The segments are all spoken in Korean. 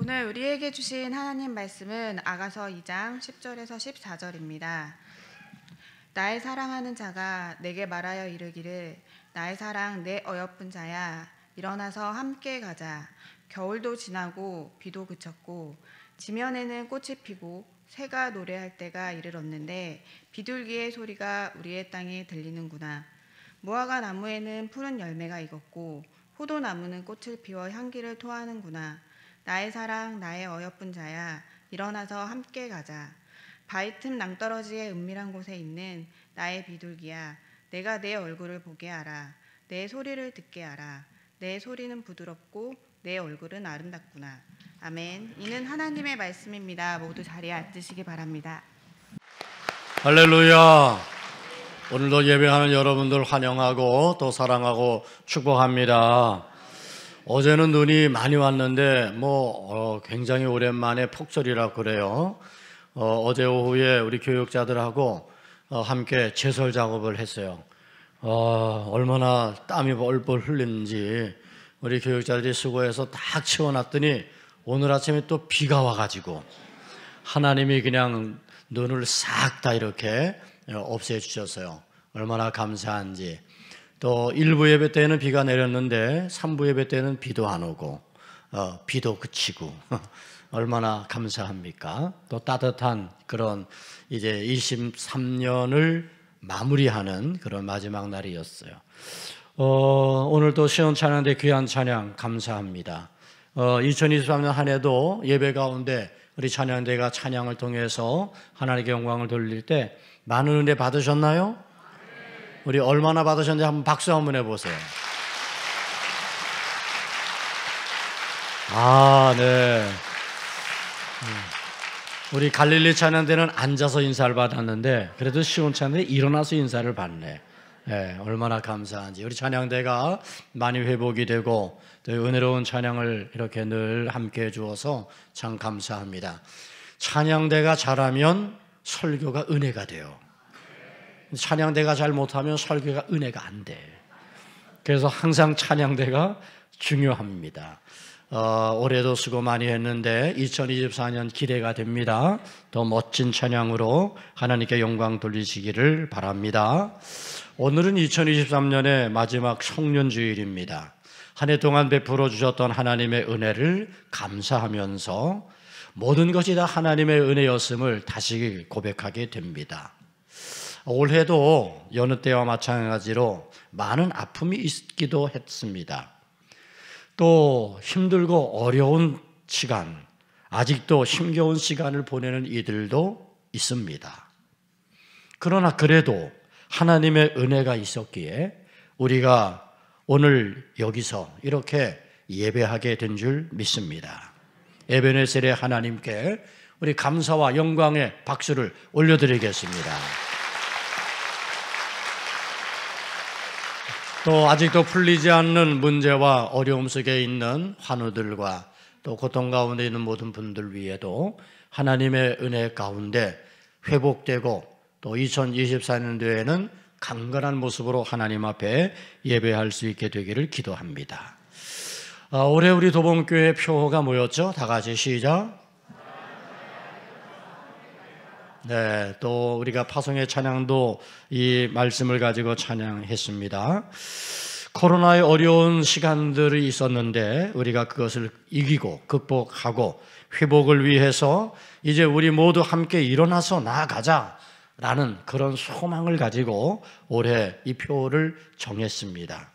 오늘 우리에게 주신 하나님 말씀은 아가서 2장 10절에서 14절입니다. 나의 사랑하는 자가 내게 말하여 이르기를 나의 사랑 내 어여쁜 자야 일어나서 함께 가자. 겨울도 지나고 비도 그쳤고 지면에는 꽃이 피고 새가 노래할 때가 이르렀는데 비둘기의 소리가 우리의 땅에 들리는구나. 무화과 나무에는 푸른 열매가 익었고 포도나무는 꽃을 피워 향기를 토하는구나. 나의 사랑 나의 어여쁜 자야 일어나서 함께 가자. 바위 틈 낭떠러지의 은밀한 곳에 있는 나의 비둘기야 내가 내 얼굴을 보게 하라. 내 소리를 듣게 하라. 내 소리는 부드럽고 내 얼굴은 아름답구나. 아멘. 이는 하나님의 말씀입니다. 모두 자리에 앉으시기 바랍니다. 할렐루야. 오늘도 예배하는 여러분들 환영하고 또 사랑하고 축복합니다. 어제는 눈이 많이 왔는데 굉장히 오랜만에 폭설이라 그래요. 어제 오후에 우리 교육자들하고 함께 제설 작업을 했어요. 얼마나 땀이 벌벌 흘리는지 우리 교육자들이 수고해서 딱 치워놨더니 오늘 아침에 또 비가 와가지고 하나님이 그냥 눈을 싹 다 이렇게 없애주셨어요. 얼마나 감사한지. 또 1부 예배 때는 비가 내렸는데 3부 예배 때는 비도 안 오고 비도 그치고 얼마나 감사합니까? 또 따뜻한 그런 이제 23년을 마무리하는 그런 마지막 날이었어요. 오늘도 시온 찬양대 귀한 찬양 감사합니다. 2023년 한 해도 예배 가운데 우리 찬양대가 찬양을 통해서 하나님께 영광을 돌릴 때 많은 은혜 받으셨나요? 우리 얼마나 받으셨는지 한번 박수 한번 해보세요. 네. 우리 갈릴리 찬양대는 앉아서 인사를 받았는데 그래도 시온 찬양대 일어나서 인사를 받네. 네, 얼마나 감사한지. 우리 찬양대가 많이 회복이 되고 또 은혜로운 찬양을 이렇게 늘 함께 해주어서 참 감사합니다. 찬양대가 잘하면 설교가 은혜가 돼요. 찬양대가 잘 못하면 설교가 은혜가 안 돼. 그래서 항상 찬양대가 중요합니다. 올해도 수고 많이 했는데 2024년 기대가 됩니다. 더 멋진 찬양으로 하나님께 영광 돌리시기를 바랍니다. 오늘은 2023년의 마지막 성년주일입니다. 한 해 동안 베풀어 주셨던 하나님의 은혜를 감사하면서 모든 것이 다 하나님의 은혜였음을 다시 고백하게 됩니다. 올해도 여느 때와 마찬가지로 많은 아픔이 있기도 했습니다. 또 힘들고 어려운 시간, 아직도 힘겨운 시간을 보내는 이들도 있습니다. 그러나 그래도 하나님의 은혜가 있었기에 우리가 오늘 여기서 이렇게 예배하게 된 줄 믿습니다. 에베네셀의 하나님께 우리 감사와 영광의 박수를 올려드리겠습니다. 또 아직도 풀리지 않는 문제와 어려움 속에 있는 환우들과 또 고통 가운데 있는 모든 분들 위에도 하나님의 은혜 가운데 회복되고 또 2024년도에는 강건한 모습으로 하나님 앞에 예배할 수 있게 되기를 기도합니다. 올해 우리 도봉교회 표가 뭐였죠? 다 같이 시작. 네, 또 우리가 파송의 찬양도 이 말씀을 가지고 찬양했습니다. 코로나의 어려운 시간들이 있었는데 우리가 그것을 이기고 극복하고 회복을 위해서 이제 우리 모두 함께 일어나서 나아가자라는 그런 소망을 가지고 올해 이 표를 정했습니다.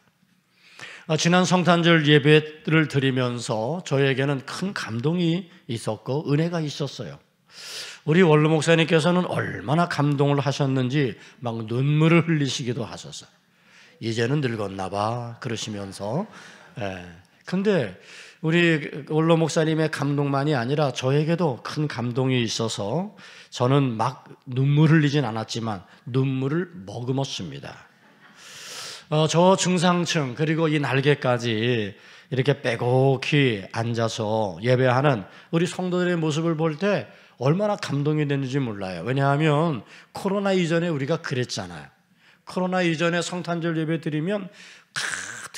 지난 성탄절 예배를 드리면서 저에게는 큰 감동이 있었고 은혜가 있었어요. 우리 원로 목사님께서는 얼마나 감동을 하셨는지 막 눈물을 흘리시기도 하셨어요. 이제는 늙었나 봐 그러시면서. 근데 우리 원로 목사님의 감동만이 아니라 저에게도 큰 감동이 있어서 저는 막 눈물 흘리진 않았지만 눈물을 머금었습니다. 저 중상층 그리고 이 날개까지 이렇게 빼곡히 앉아서 예배하는 우리 성도들의 모습을 볼 때 얼마나 감동이 됐는지 몰라요. 왜냐하면 코로나 이전에 우리가 그랬잖아요. 코로나 이전에 성탄절 예배 드리면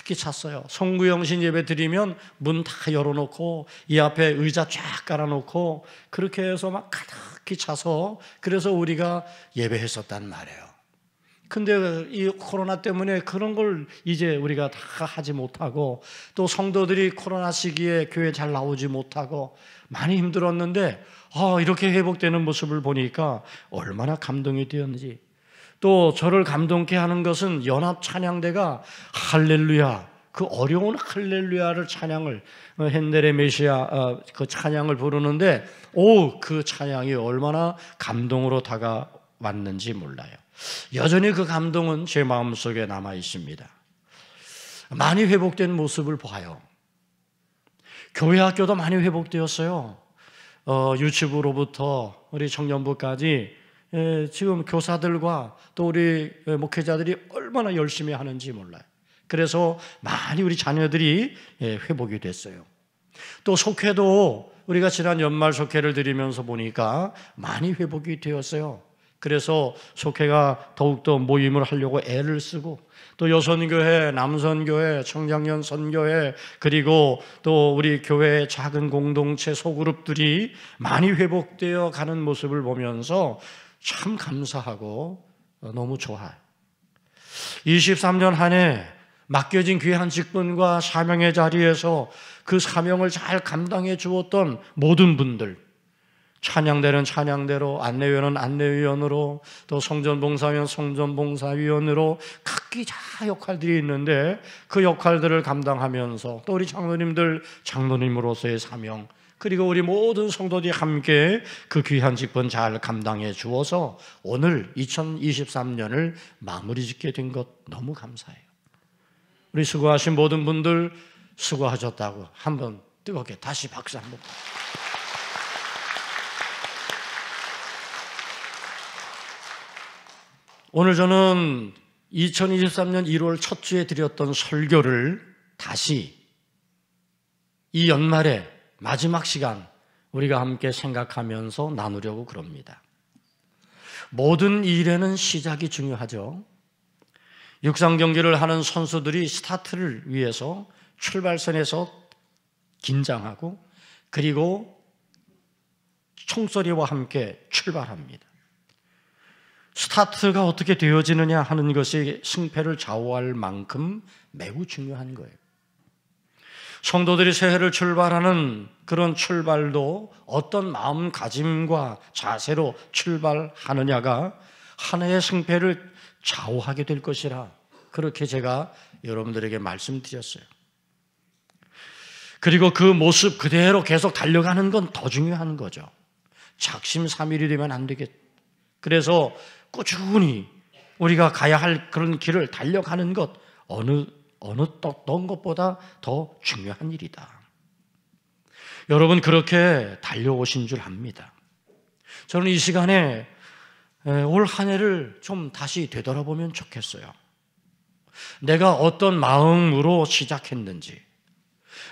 가득히 찼어요. 송구영신 예배 드리면 문 다 열어놓고 이 앞에 의자 쫙 깔아놓고 그렇게 해서 막 가득히 차서 그래서 우리가 예배했었단 말이에요. 근데 이 코로나 때문에 그런 걸 이제 우리가 다 하지 못하고 또 성도들이 코로나 시기에 교회 잘 나오지 못하고 많이 힘들었는데 이렇게 회복되는 모습을 보니까 얼마나 감동이 되었는지. 또 저를 감동케 하는 것은 연합 찬양대가 할렐루야, 그 어려운 할렐루야를 찬양을 헨델의 메시아 그 찬양을 부르는데 그 찬양이 얼마나 감동으로 다가왔는지 몰라요. 여전히 그 감동은 제 마음속에 남아 있습니다. 많이 회복된 모습을 봐요. 교회 학교도 많이 회복되었어요. 유치부로부터 우리 청년부까지 지금 교사들과 또 우리 목회자들이 얼마나 열심히 하는지 몰라요. 그래서 많이 우리 자녀들이 회복이 됐어요. 또 속회도 우리가 지난 연말 속회를 드리면서 보니까 많이 회복이 되었어요. 그래서 속회가 더욱더 모임을 하려고 애를 쓰고 또 여선교회, 남선교회, 청장년 선교회 그리고 또 우리 교회의 작은 공동체 소그룹들이 많이 회복되어 가는 모습을 보면서 참 감사하고 너무 좋아요. 23년 한 해 맡겨진 귀한 직분과 사명의 자리에서 그 사명을 잘 감당해 주었던 모든 분들, 찬양대는 찬양대로, 안내위원은 안내위원으로, 또 성전봉사위원 성전봉사위원으로 각기 다 역할들이 있는데 그 역할들을 감당하면서 또 우리 장로님들 장로님으로서의 사명, 그리고 우리 모든 성도들이 함께 그 귀한 직분 잘 감당해 주어서 오늘 2023년을 마무리 짓게 된 것 너무 감사해요. 우리 수고하신 모든 분들 수고하셨다고 한번 뜨겁게 다시 박수 한번. 오늘 저는 2023년 1월 첫 주에 드렸던 설교를 다시 이 연말에 마지막 시간 우리가 함께 생각하면서 나누려고 그럽니다. 모든 일에는 시작이 중요하죠. 육상 경기를 하는 선수들이 스타트를 위해서 출발선에서 긴장하고 그리고 총소리와 함께 출발합니다. 스타트가 어떻게 되어지느냐 하는 것이 승패를 좌우할 만큼 매우 중요한 거예요. 성도들이 새해를 출발하는 그런 출발도 어떤 마음가짐과 자세로 출발하느냐가 한 해의 승패를 좌우하게 될 것이라 그렇게 제가 여러분들에게 말씀드렸어요. 그리고 그 모습 그대로 계속 달려가는 건 더 중요한 거죠. 작심삼일이 되면 안 되겠죠. 그래서 꾸준히 우리가 가야 할 그런 길을 달려가는 것 어느 어떤 것보다 더 중요한 일이다. 여러분 그렇게 달려오신 줄 압니다. 저는 이 시간에 올 한 해를 좀 다시 되돌아보면 좋겠어요. 내가 어떤 마음으로 시작했는지,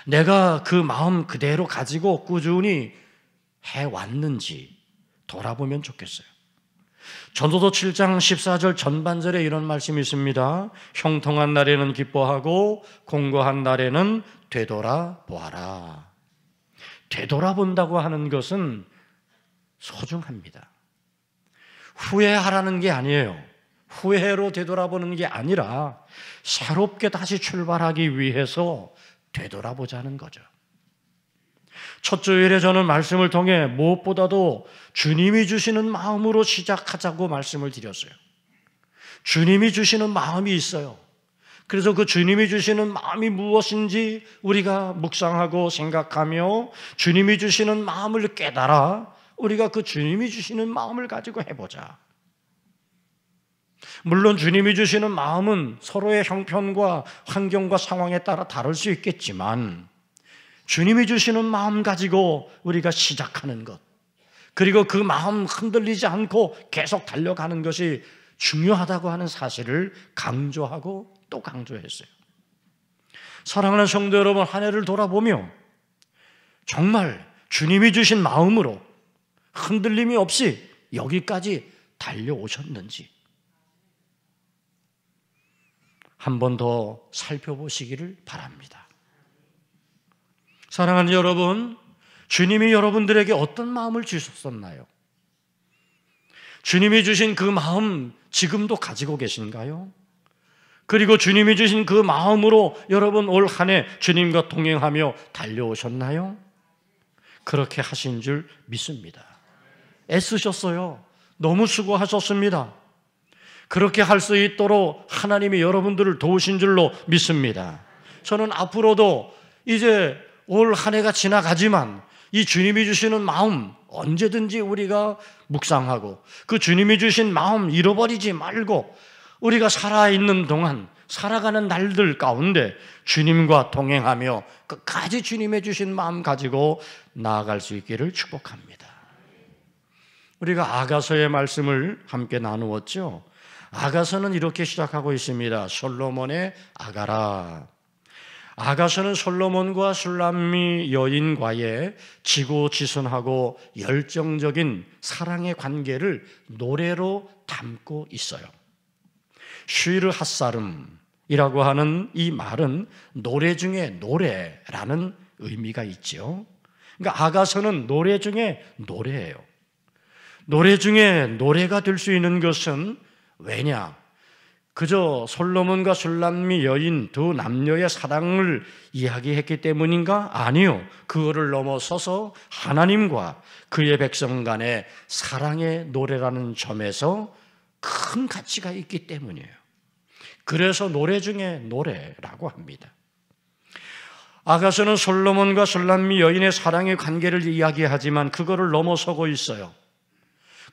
내가 그 마음 그대로 가지고 꾸준히 해왔는지 돌아보면 좋겠어요. 전도서 7장 14절 전반절에 이런 말씀이 있습니다. 형통한 날에는 기뻐하고 공고한 날에는 되돌아보아라. 되돌아본다고 하는 것은 소중합니다. 후회하라는 게 아니에요. 후회로 되돌아보는 게 아니라 새롭게 다시 출발하기 위해서 되돌아보자는 거죠. 첫 주일에 저는 말씀을 통해 무엇보다도 주님이 주시는 마음으로 시작하자고 말씀을 드렸어요. 주님이 주시는 마음이 있어요. 그래서 그 주님이 주시는 마음이 무엇인지 우리가 묵상하고 생각하며 주님이 주시는 마음을 깨달아 우리가 그 주님이 주시는 마음을 가지고 해보자. 물론 주님이 주시는 마음은 서로의 형편과 환경과 상황에 따라 다를 수 있겠지만 주님이 주시는 마음 가지고 우리가 시작하는 것, 그리고 그 마음 흔들리지 않고 계속 달려가는 것이 중요하다고 하는 사실을 강조하고 또 강조했어요. 사랑하는 성도 여러분, 한 해를 돌아보며 정말 주님이 주신 마음으로 흔들림이 없이 여기까지 달려오셨는지, 한 번 더 살펴보시기를 바랍니다. 사랑하는 여러분, 주님이 여러분들에게 어떤 마음을 주셨었나요? 주님이 주신 그 마음 지금도 가지고 계신가요? 그리고 주님이 주신 그 마음으로 여러분 올 한 해 주님과 동행하며 달려오셨나요? 그렇게 하신 줄 믿습니다. 애쓰셨어요. 너무 수고하셨습니다. 그렇게 할 수 있도록 하나님이 여러분들을 도우신 줄로 믿습니다. 저는 앞으로도 이제 올 한 해가 지나가지만 이 주님이 주시는 마음 언제든지 우리가 묵상하고 그 주님이 주신 마음 잃어버리지 말고 우리가 살아있는 동안 살아가는 날들 가운데 주님과 동행하며 끝까지 주님의 주신 마음 가지고 나아갈 수 있기를 축복합니다. 우리가 아가서의 말씀을 함께 나누었죠. 아가서는 이렇게 시작하고 있습니다. 솔로몬의 아가라. 아가서는 솔로몬과 슐람미 여인과의 지고지순하고 열정적인 사랑의 관계를 노래로 담고 있어요. 쉬르 핫사름이라고 하는 이 말은 노래 중에 노래라는 의미가 있죠. 그러니까 아가서는 노래 중에 노래예요. 노래 중에 노래가 될 수 있는 것은 왜냐? 그저 솔로몬과 슐람미 여인 두 남녀의 사랑을 이야기했기 때문인가? 아니요. 그거를 넘어서서 하나님과 그의 백성 간의 사랑의 노래라는 점에서 큰 가치가 있기 때문이에요. 그래서 노래 중에 노래라고 합니다. 아가서는 솔로몬과 슐람미 여인의 사랑의 관계를 이야기하지만 그거를 넘어서고 있어요.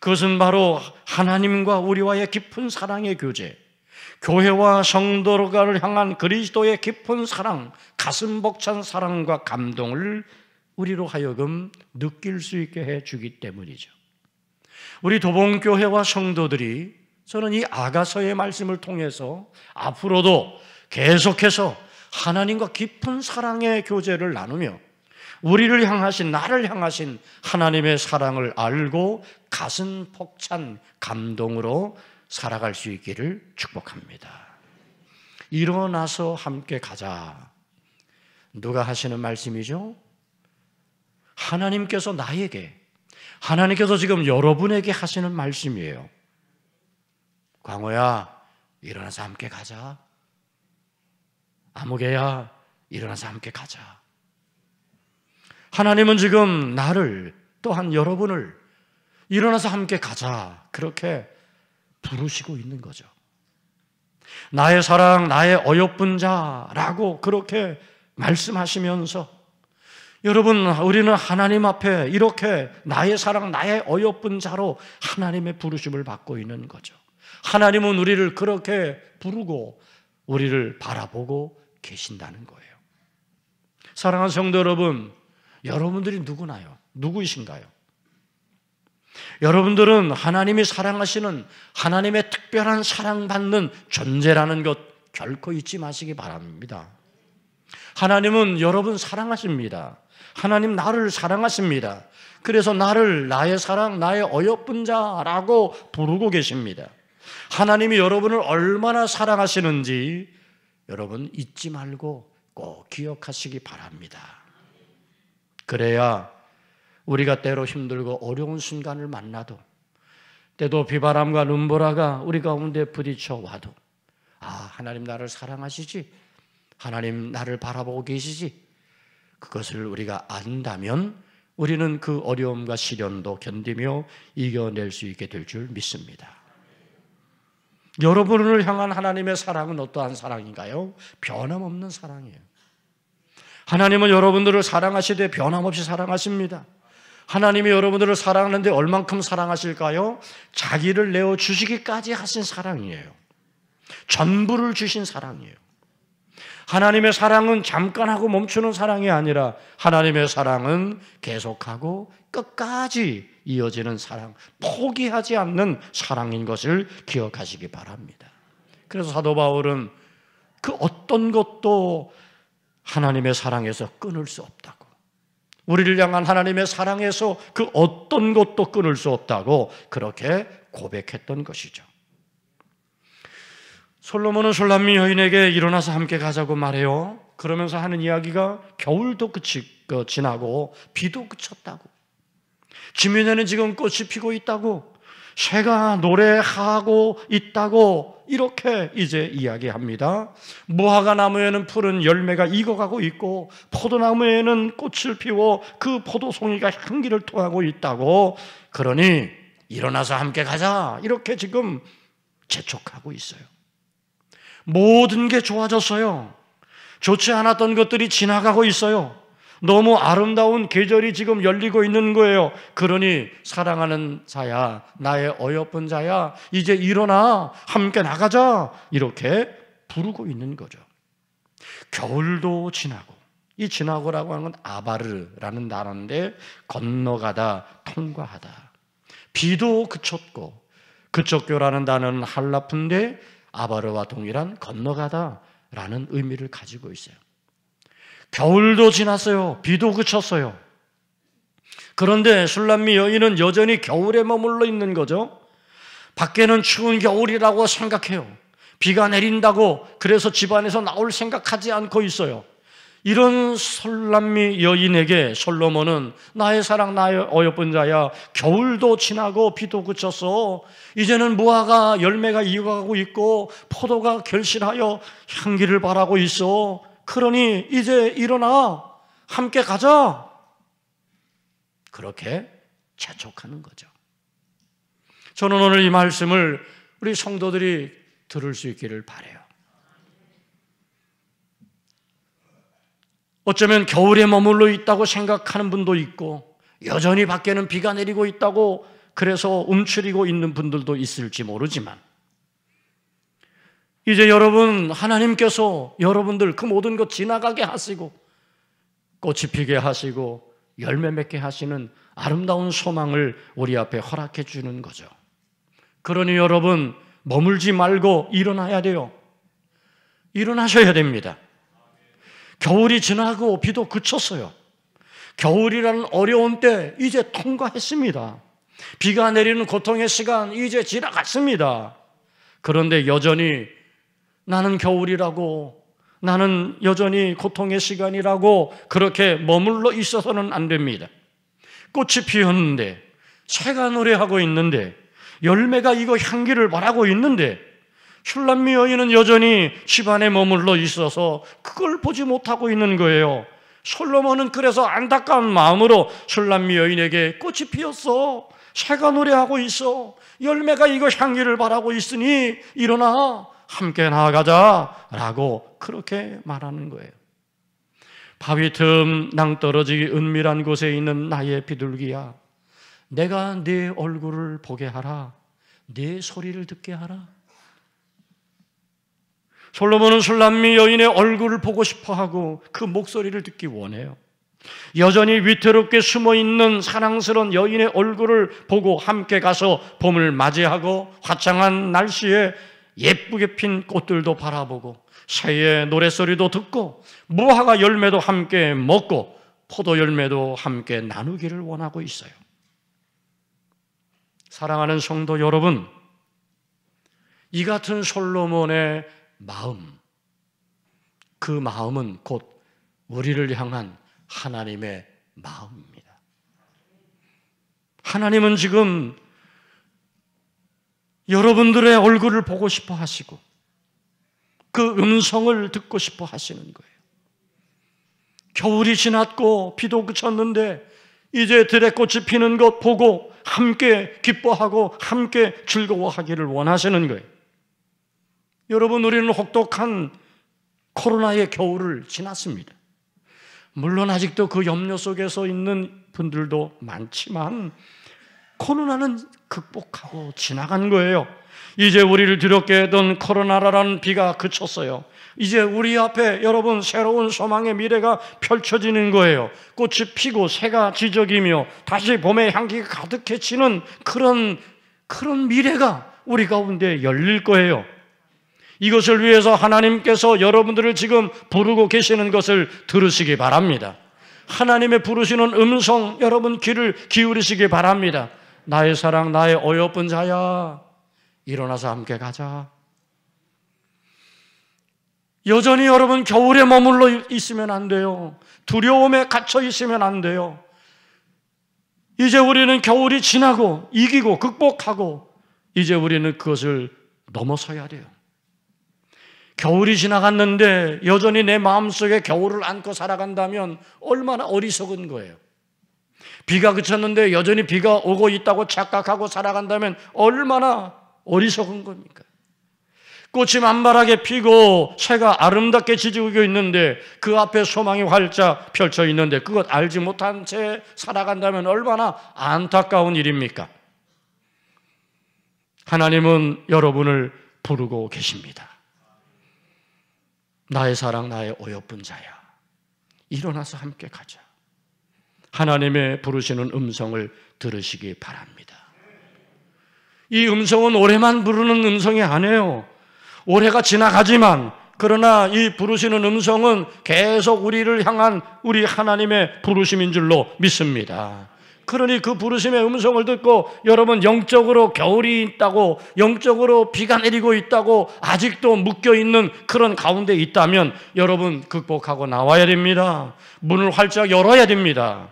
그것은 바로 하나님과 우리와의 깊은 사랑의 교제, 교회와 성도를 향한 그리스도의 깊은 사랑, 가슴 벅찬 사랑과 감동을 우리로 하여금 느낄 수 있게 해주기 때문이죠. 우리 도봉교회와 성도들이 저는 이 아가서의 말씀을 통해서 앞으로도 계속해서 하나님과 깊은 사랑의 교제를 나누며 우리를 향하신, 나를 향하신 하나님의 사랑을 알고 가슴 벅찬 감동으로 살아갈 수 있기를 축복합니다. 일어나서 함께 가자. 누가 하시는 말씀이죠? 하나님께서 나에게, 하나님께서 지금 여러분에게 하시는 말씀이에요. 광호야, 일어나서 함께 가자. 아무개야, 일어나서 함께 가자. 하나님은 지금 나를, 또한 여러분을 일어나서 함께 가자, 그렇게 부르시고 있는 거죠. 나의 사랑, 나의 어여쁜 자라고 그렇게 말씀하시면서 여러분, 우리는 하나님 앞에 이렇게 나의 사랑, 나의 어여쁜 자로 하나님의 부르심을 받고 있는 거죠. 하나님은 우리를 그렇게 부르고 우리를 바라보고 계신다는 거예요. 사랑하는 성도 여러분, 여러분들이 누구나요? 누구이신가요? 여러분들은 하나님이 사랑하시는, 하나님의 특별한 사랑받는 존재라는 것 결코 잊지 마시기 바랍니다. 하나님은 여러분 사랑하십니다. 하나님 나를 사랑하십니다. 그래서 나를 나의 사랑, 나의 어여쁜 자라고 부르고 계십니다. 하나님이 여러분을 얼마나 사랑하시는지 여러분 잊지 말고 꼭 기억하시기 바랍니다. 그래야 우리가 때로 힘들고 어려운 순간을 만나도, 때도 비바람과 눈보라가 우리 가운데 부딪혀 와도, 아, 하나님 나를 사랑하시지, 하나님 나를 바라보고 계시지, 그것을 우리가 안다면 우리는 그 어려움과 시련도 견디며 이겨낼 수 있게 될 줄 믿습니다. 여러분을 향한 하나님의 사랑은 어떠한 사랑인가요? 변함없는 사랑이에요. 하나님은 여러분들을 사랑하시되 변함없이 사랑하십니다. 하나님이 여러분들을 사랑하는데 얼만큼 사랑하실까요? 자기를 내어주시기까지 하신 사랑이에요. 전부를 주신 사랑이에요. 하나님의 사랑은 잠깐 하고 멈추는 사랑이 아니라 하나님의 사랑은 계속하고 끝까지 이어지는 사랑, 포기하지 않는 사랑인 것을 기억하시기 바랍니다. 그래서 사도 바울은 그 어떤 것도 하나님의 사랑에서 끊을 수 없다고, 우리를 향한 하나님의 사랑에서 그 어떤 것도 끊을 수 없다고 그렇게 고백했던 것이죠. 솔로몬은 술람미 여인에게 일어나서 함께 가자고 말해요. 그러면서 하는 이야기가 겨울도 지나고 비도 그쳤다고, 지면에는 지금 꽃이 피고 있다고, 새가 노래하고 있다고, 이렇게 이제 이야기합니다. 무화과 나무에는 푸른 열매가 익어가고 있고 포도나무에는 꽃을 피워 그 포도송이가 향기를 토하고 있다고, 그러니 일어나서 함께 가자, 이렇게 지금 재촉하고 있어요. 모든 게 좋아졌어요. 좋지 않았던 것들이 지나가고 있어요. 너무 아름다운 계절이 지금 열리고 있는 거예요. 그러니 사랑하는 자야, 나의 어여쁜 자야, 이제 일어나 함께 나가자, 이렇게 부르고 있는 거죠. 겨울도 지나고, 이 지나고라고 하는 건 아바르라는 단어인데 건너가다, 통과하다. 비도 그쳤고, 그쳤교라는 단어는 한라푼데 아바르와 동일한 건너가다라는 의미를 가지고 있어요. 겨울도 지났어요. 비도 그쳤어요. 그런데 술람미 여인은 여전히 겨울에 머물러 있는 거죠. 밖에는 추운 겨울이라고 생각해요. 비가 내린다고 그래서 집안에서 나올 생각하지 않고 있어요. 이런 술람미 여인에게 솔로몬은 나의 사랑, 나의 어여쁜 자야, 겨울도 지나고 비도 그쳤어. 이제는 무화과 열매가 익어가고 있고 포도가 결실하여 향기를 발하고 있어. 그러니 이제 일어나 함께 가자, 그렇게 재촉하는 거죠. 저는 오늘 이 말씀을 우리 성도들이 들을 수 있기를 바라요. 어쩌면 겨울에 머물러 있다고 생각하는 분도 있고 여전히 밖에는 비가 내리고 있다고 그래서 움츠리고 있는 분들도 있을지 모르지만, 이제 여러분, 하나님께서 여러분들 그 모든 것 지나가게 하시고 꽃이 피게 하시고 열매 맺게 하시는 아름다운 소망을 우리 앞에 허락해 주는 거죠. 그러니 여러분, 머물지 말고 일어나야 돼요. 일어나셔야 됩니다. 겨울이 지나고 비도 그쳤어요. 겨울이라는 어려운 때 이제 통과했습니다. 비가 내리는 고통의 시간 이제 지나갔습니다. 그런데 여전히 나는 겨울이라고, 나는 여전히 고통의 시간이라고 그렇게 머물러 있어서는 안 됩니다. 꽃이 피었는데, 새가 노래하고 있는데, 열매가 익어 향기를 발하고 있는데 술람미 여인은 여전히 집안에 머물러 있어서 그걸 보지 못하고 있는 거예요. 솔로몬은 그래서 안타까운 마음으로 술람미 여인에게 꽃이 피었어, 새가 노래하고 있어, 열매가 익어 향기를 발하고 있으니 일어나 함께 나아가자라고 그렇게 말하는 거예요. 바위 틈 낭떠러지기 은밀한 곳에 있는 나의 비둘기야, 내가 네 얼굴을 보게 하라, 네 소리를 듣게 하라. 솔로몬은 술람미 여인의 얼굴을 보고 싶어하고 그 목소리를 듣기 원해요. 여전히 위태롭게 숨어있는 사랑스러운 여인의 얼굴을 보고 함께 가서 봄을 맞이하고 화창한 날씨에 예쁘게 핀 꽃들도 바라보고 새의 노랫소리도 듣고 무화과 열매도 함께 먹고 포도 열매도 함께 나누기를 원하고 있어요. 사랑하는 성도 여러분, 이 같은 솔로몬의 마음, 그 마음은 곧 우리를 향한 하나님의 마음입니다. 하나님은 지금 여러분들의 얼굴을 보고 싶어 하시고 그 음성을 듣고 싶어 하시는 거예요. 겨울이 지났고 비도 그쳤는데 이제 들의 꽃이 피는 것 보고 함께 기뻐하고 함께 즐거워하기를 원하시는 거예요. 여러분, 우리는 혹독한 코로나의 겨울을 지났습니다. 물론 아직도 그 염려 속에서 있는 분들도 많지만 코로나는 극복하고 지나간 거예요. 이제 우리를 두렵게 했던 코로나라는 비가 그쳤어요. 이제 우리 앞에 여러분 새로운 소망의 미래가 펼쳐지는 거예요. 꽃이 피고 새가 지저귀며 다시 봄의 향기가 가득해지는 그런 미래가 우리 가운데 열릴 거예요. 이것을 위해서 하나님께서 여러분들을 지금 부르고 계시는 것을 들으시기 바랍니다. 하나님의 부르시는 음성, 여러분 귀를 기울이시기 바랍니다. 나의 사랑, 나의 어여쁜 자야, 일어나서 함께 가자. 여전히 여러분 겨울에 머물러 있으면 안 돼요. 두려움에 갇혀 있으면 안 돼요. 이제 우리는 겨울이 지나고 이기고 극복하고 이제 우리는 그것을 넘어서야 돼요. 겨울이 지나갔는데 여전히 내 마음속에 겨울을 안고 살아간다면 얼마나 어리석은 거예요. 비가 그쳤는데 여전히 비가 오고 있다고 착각하고 살아간다면 얼마나 어리석은 겁니까? 꽃이 만발하게 피고 새가 아름답게 지지고 있는데 그 앞에 소망이 활짝 펼쳐 있는데 그것 알지 못한 채 살아간다면 얼마나 안타까운 일입니까? 하나님은 여러분을 부르고 계십니다. 나의 사랑, 나의 어여쁜 자야, 일어나서 함께 가자. 하나님의 부르시는 음성을 들으시기 바랍니다. 이 음성은 올해만 부르는 음성이 아니에요. 올해가 지나가지만 그러나 이 부르시는 음성은 계속 우리를 향한 우리 하나님의 부르심인 줄로 믿습니다. 그러니 그 부르심의 음성을 듣고 여러분 영적으로 겨울이 있다고, 영적으로 비가 내리고 있다고 아직도 묶여있는 그런 가운데 있다면 여러분 극복하고 나와야 됩니다. 문을 활짝 열어야 됩니다.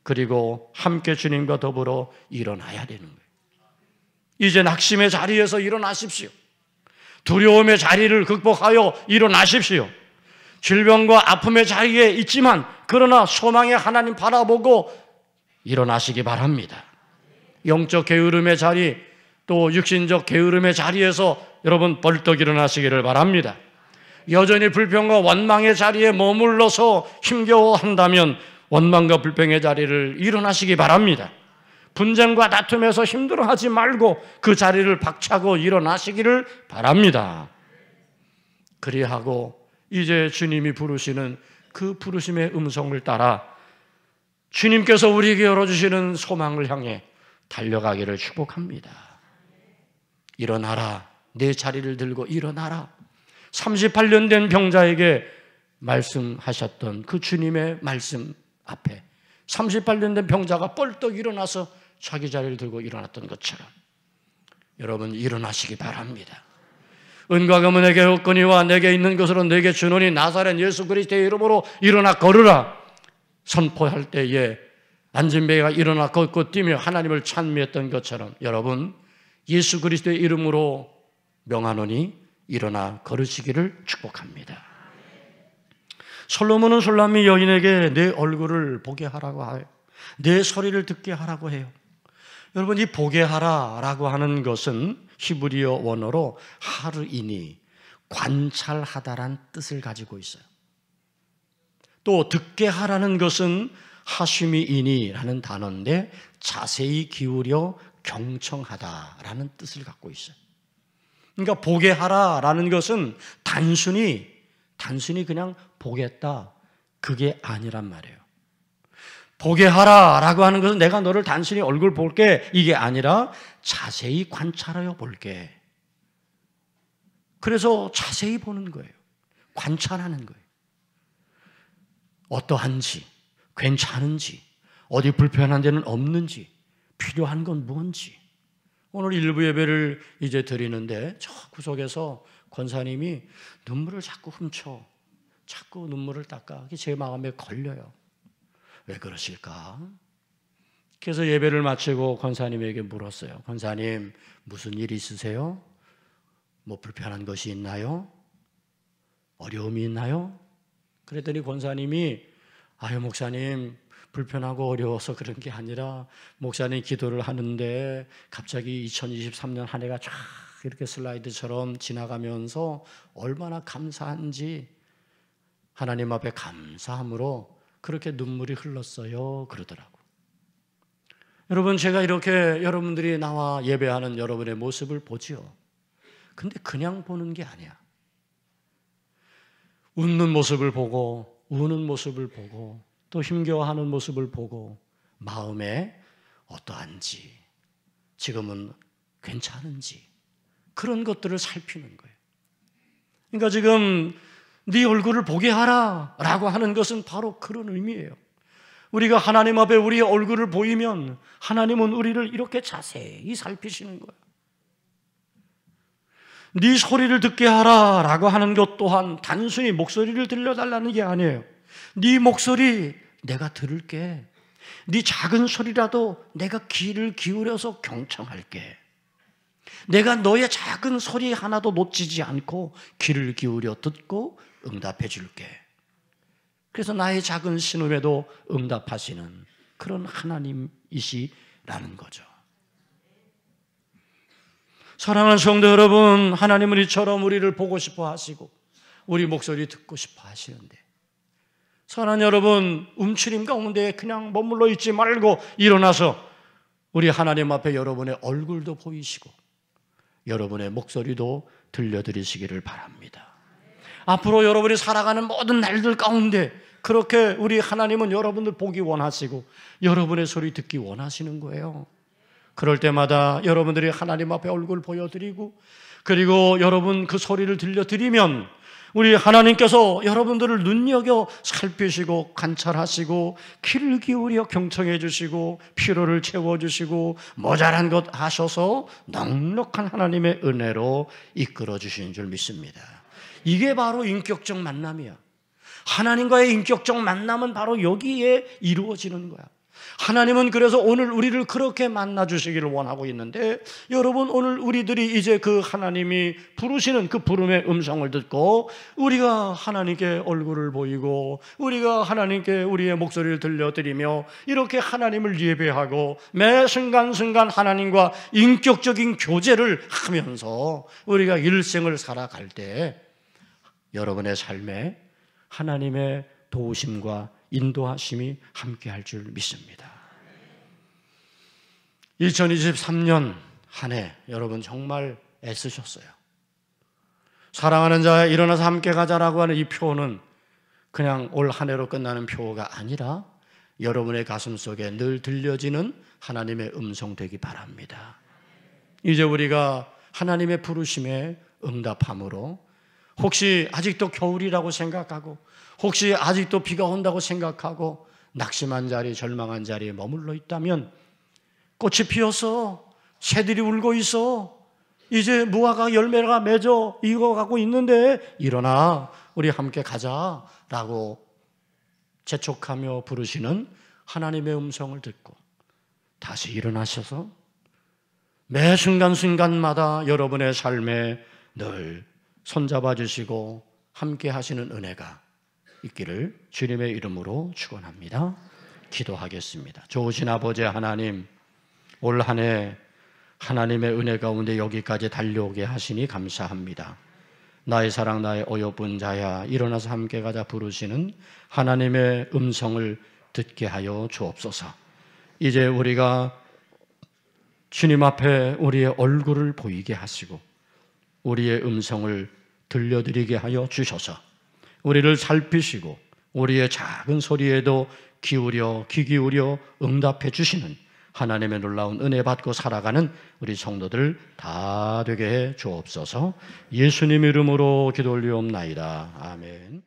그리고 함께 주님과 더불어 일어나야 되는 거예요. 이제 낙심의 자리에서 일어나십시오. 두려움의 자리를 극복하여 일어나십시오. 질병과 아픔의 자리에 있지만 그러나 소망의 하나님 바라보고 일어나시기 바랍니다. 영적 게으름의 자리, 또 육신적 게으름의 자리에서 여러분 벌떡 일어나시기를 바랍니다. 여전히 불평과 원망의 자리에 머물러서 힘겨워한다면 원망과 불평의 자리를 일어나시기 바랍니다. 분쟁과 다툼에서 힘들어하지 말고 그 자리를 박차고 일어나시기를 바랍니다. 그리하고 이제 주님이 부르시는 그 부르심의 음성을 따라 주님께서 우리에게 열어주시는 소망을 향해 달려가기를 축복합니다. 일어나라. 내 자리를 들고 일어나라. 38년 된 병자에게 말씀하셨던 그 주님의 말씀 앞에 38년 된 병자가 뻘떡 일어나서 자기 자리를 들고 일어났던 것처럼 여러분 일어나시기 바랍니다. 은과 금은 내게 없거니와 내게 있는 것으로 내게 주노니 나사렛 예수 그리스도의 이름으로 일어나 걸으라 선포할 때에 앉은 배가 일어나 걷고 뛰며 하나님을 찬미했던 것처럼 여러분 예수 그리스도의 이름으로 명하노니 일어나 걸으시기를 축복합니다. 솔로몬은 술람미 여인에게 내 얼굴을 보게 하라고 해요. 내 소리를 듣게 하라고 해요. 여러분 이 보게 하라라고 하는 것은 히브리어 원어로 하르이니 관찰하다란 뜻을 가지고 있어요. 또 듣게 하라는 것은 하슈미이니라는 단어인데 자세히 기울여 경청하다라는 뜻을 갖고 있어요. 그러니까 보게 하라라는 것은 단순히 그냥 보겠다 그게 아니란 말이에요. 보게 하라라고 하는 것은 내가 너를 단순히 얼굴 볼게 이게 아니라 자세히 관찰하여 볼게. 그래서 자세히 보는 거예요. 관찰하는 거예요. 어떠한지, 괜찮은지, 어디 불편한 데는 없는지, 필요한 건 뭔지. 오늘 일부 예배를 이제 드리는데 저 구석에서 권사님이 눈물을 자꾸 훔쳐, 자꾸 눈물을 닦아. 그게 제 마음에 걸려요. 왜 그러실까? 그래서 예배를 마치고 권사님에게 물었어요. 권사님, 무슨 일 있으세요? 뭐 불편한 것이 있나요? 어려움이 있나요? 그랬더니 권사님이 아유 목사님 불편하고 어려워서 그런 게 아니라 목사님 기도를 하는데 갑자기 2023년 한 해가 쫙 이렇게 슬라이드처럼 지나가면서 얼마나 감사한지 하나님 앞에 감사함으로 그렇게 눈물이 흘렀어요 그러더라고. 여러분 제가 이렇게 여러분들이 나와 예배하는 여러분의 모습을 보지요. 근데 그냥 보는 게 아니야. 웃는 모습을 보고 우는 모습을 보고 또 힘겨워하는 모습을 보고 마음에 어떠한지 지금은 괜찮은지 그런 것들을 살피는 거예요. 그러니까 지금 네 얼굴을 보게 하라 라고 하는 것은 바로 그런 의미예요. 우리가 하나님 앞에 우리의 얼굴을 보이면 하나님은 우리를 이렇게 자세히 살피시는 거예요. 네 소리를 듣게 하라라고 하는 것 또한 단순히 목소리를 들려달라는 게 아니에요. 네 목소리 내가 들을게. 네 작은 소리라도 내가 귀를 기울여서 경청할게. 내가 너의 작은 소리 하나도 놓치지 않고 귀를 기울여 듣고 응답해 줄게. 그래서 나의 작은 신음에도 응답하시는 그런 하나님이시라는 거죠. 사랑하는 성도 여러분, 하나님은 이처럼 우리를 보고 싶어 하시고 우리 목소리 듣고 싶어 하시는데, 사랑하는 여러분, 움츠림 가운데 그냥 머물러 있지 말고 일어나서 우리 하나님 앞에 여러분의 얼굴도 보이시고 여러분의 목소리도 들려드리시기를 바랍니다. 앞으로 여러분이 살아가는 모든 날들 가운데 그렇게 우리 하나님은 여러분들 보기 원하시고 여러분의 소리 듣기 원하시는 거예요. 그럴 때마다 여러분들이 하나님 앞에 얼굴 보여드리고, 그리고 여러분 그 소리를 들려드리면 우리 하나님께서 여러분들을 눈여겨 살피시고 관찰하시고 귀를 기울여 경청해 주시고 피로를 채워주시고 모자란 것 하셔서 넉넉한 하나님의 은혜로 이끌어 주시는 줄 믿습니다. 이게 바로 인격적 만남이야. 하나님과의 인격적 만남은 바로 여기에 이루어지는 거야. 하나님은 그래서 오늘 우리를 그렇게 만나 주시기를 원하고 있는데, 여러분 오늘 우리들이 이제 그 하나님이 부르시는 그 부름의 음성을 듣고 우리가 하나님께 얼굴을 보이고 우리가 하나님께 우리의 목소리를 들려드리며 이렇게 하나님을 예배하고 매 순간순간 하나님과 인격적인 교제를 하면서 우리가 일생을 살아갈 때 여러분의 삶에 하나님의 도우심과 인도하심이 함께할 줄 믿습니다. 2023년 한 해 여러분 정말 애쓰셨어요. 사랑하는 자야 일어나서 함께 가자라고 하는 이 표는 그냥 올 한 해로 끝나는 표가 아니라 여러분의 가슴 속에 늘 들려지는 하나님의 음성 되기 바랍니다. 이제 우리가 하나님의 부르심에 응답함으로, 혹시 아직도 겨울이라고 생각하고 혹시 아직도 비가 온다고 생각하고 낙심한 자리, 절망한 자리에 머물러 있다면, 꽃이 피어서 새들이 울고 있어, 이제 무화과 열매가 맺어 익어가고 있는데 일어나 우리 함께 가자라고 재촉하며 부르시는 하나님의 음성을 듣고 다시 일어나셔서 매 순간순간마다 여러분의 삶에 늘 손잡아 주시고 함께 하시는 은혜가 있기를 주님의 이름으로 축원합니다. 기도하겠습니다. 좋으신 아버지 하나님, 올 한 해 하나님의 은혜 가운데 여기까지 달려오게 하시니 감사합니다. 나의 사랑 나의 어여쁜 자야 일어나서 함께 가자 부르시는 하나님의 음성을 듣게 하여 주옵소서. 이제 우리가 주님 앞에 우리의 얼굴을 보이게 하시고 우리의 음성을 들려드리게 하여 주셔서 우리를 살피시고 우리의 작은 소리에도 귀 기울여 응답해 주시는 하나님의 놀라운 은혜 받고 살아가는 우리 성도들 다 되게 해 주옵소서. 예수님 이름으로 기도 올리옵나이다. 아멘.